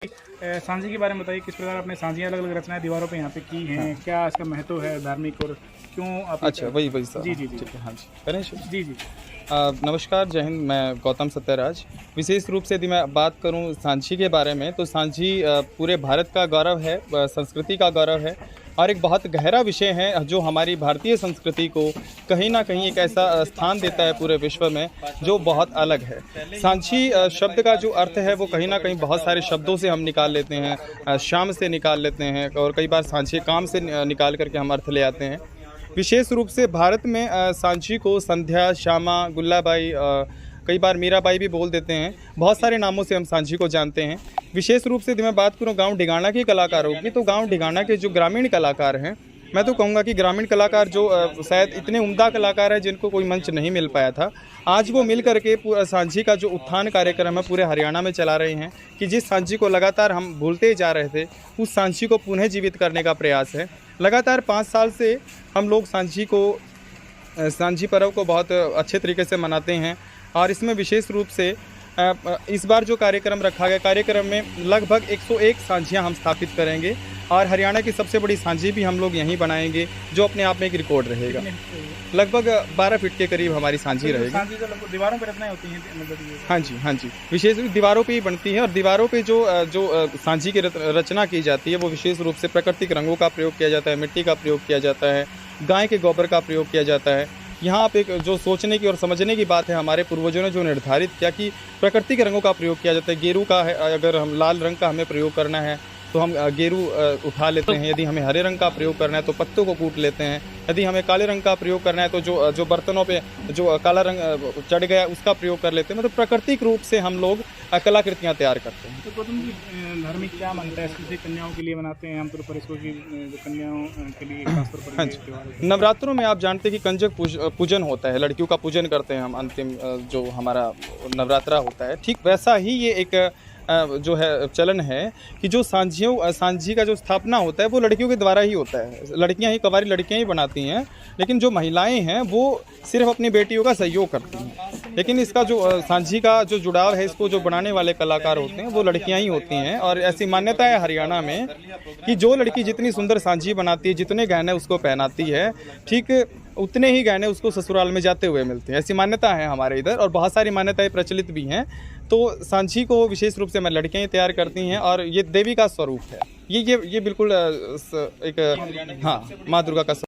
सांझी के बारे में बताइए, किस प्रकार आपने सांझियाँ अलग अलग रचनाएं दीवारों पे यहाँ पे की हैं। हाँ। क्या इसका महत्व है धार्मिक, और क्यों आप अच्छा वही सर। जी जी जी ठीक है, हाँ जी, करें शुरू। जी जी नमस्कार, जय हिंद। मैं गौतम सत्यराज। विशेष रूप से यदि मैं बात करूं सांझी के बारे में, तो सांझी पूरे भारत का गौरव है, संस्कृति का गौरव है और एक बहुत गहरा विषय है जो हमारी भारतीय संस्कृति को कहीं ना कहीं एक ऐसा स्थान देता है पूरे विश्व में जो बहुत अलग है। सांझी शब्द का जो अर्थ है वो कहीं ना कहीं बहुत सारे शब्दों से हम निकाल लेते हैं, शाम से निकाल लेते हैं और कई बार सांझी काम से निकाल करके हम अर्थ ले आते हैं। विशेष रूप से भारत में सांझी को संध्या, श्यामा, गुल्लाबाई, कई बार मीराबाई भी बोल देते हैं। बहुत सारे नामों से हम सांझी को जानते हैं। विशेष रूप से यदि मैं बात करूं गांव ढिगाना के कलाकारों की, तो गांव ढिगाना के जो ग्रामीण कलाकार हैं, मैं तो कहूँगा कि ग्रामीण कलाकार जो शायद इतने उम्दा कलाकार हैं जिनको कोई मंच नहीं मिल पाया था, आज वो मिल करके पूरा सांझी का जो उत्थान कार्यक्रम है पूरे हरियाणा में चला रहे हैं कि जिस सांझी को लगातार हम भूलते ही जा रहे थे, उस सांझी को पुनः जीवित करने का प्रयास है। लगातार 5 साल से हम लोग सांझी पर्व को बहुत अच्छे तरीके से मनाते हैं और इसमें विशेष रूप से इस बार जो कार्यक्रम रखा गया, कार्यक्रम में लगभग 101 सांझियाँ हम स्थापित करेंगे और हरियाणा की सबसे बड़ी सांझी भी हम लोग यहीं बनाएंगे, जो अपने आप में एक रिकॉर्ड रहेगा। लगभग 12 फीट के करीब हमारी सांझी रहेगी। सांझी तो लगभग दीवारों पर रचनाएं होती हैं, मतलब हाँ जी, हाँ जी, विशेष रूप दीवारों पे ही बनती है और दीवारों पे जो सांझी की रचना की जाती है वो विशेष रूप से प्राकृतिक रंगों का प्रयोग किया जाता है, मिट्टी का प्रयोग किया जाता है, गाय के गोबर का प्रयोग किया जाता है। यहाँ आप एक जो सोचने की और समझने की बात है, हमारे पूर्वजों ने जो निर्धारित किया कि प्राकृतिक रंगों का प्रयोग किया जाता है। गेरू का है, अगर हम लाल रंग का हमें प्रयोग करना है तो हम गेरू उठा लेते हैं। यदि हमें हरे रंग का प्रयोग करना है तो पत्तों को कूट लेते हैं। यदि हमें काले रंग का प्रयोग करना है तो जो बर्तनों पे जो काला रंग चढ़ गया उसका प्रयोग कर लेते हैं। मतलब प्राकृतिक रूप से हम लोग कलाकृतियाँ तैयार करते हैं। तो गौतम जी, धार्मिक क्या मानता है इसको? कन्याओं के लिए बनाते हैं आमतौर पर इसको, कि कन्याओं के लिए खासतौर पर? हाँ जी, नवरात्रों में आप जानते हैं कि कंजक पूजन होता है, लड़कियों का पूजन करते हैं हम। अंतिम जो हमारा नवरात्रा होता है, ठीक वैसा ही ये एक जो है चलन है कि जो सांझी का जो स्थापना होता है वो लड़कियों के द्वारा ही होता है। लड़कियां ही, कवारी लड़कियां ही बनाती हैं, लेकिन जो महिलाएं हैं वो सिर्फ अपनी बेटियों का सहयोग करती हैं। लेकिन इसका जो सांझी का जो जुड़ाव है, इसको जो बनाने वाले कलाकार होते हैं वो लड़कियां ही होती हैं। और ऐसी मान्यता है हरियाणा में कि जो लड़की जितनी सुंदर सांझी बनाती है, जितने गहने उसको पहनाती है, ठीक उतने ही गहने उसको ससुराल में जाते हुए मिलते हैं। ऐसी मान्यता है हमारे इधर और बहुत सारी मान्यताएं प्रचलित भी हैं। तो सांझी को विशेष रूप से लड़कियां ही तैयार करती हैं और ये देवी का स्वरूप है। ये बिल्कुल एक, हाँ, माँ दुर्गा का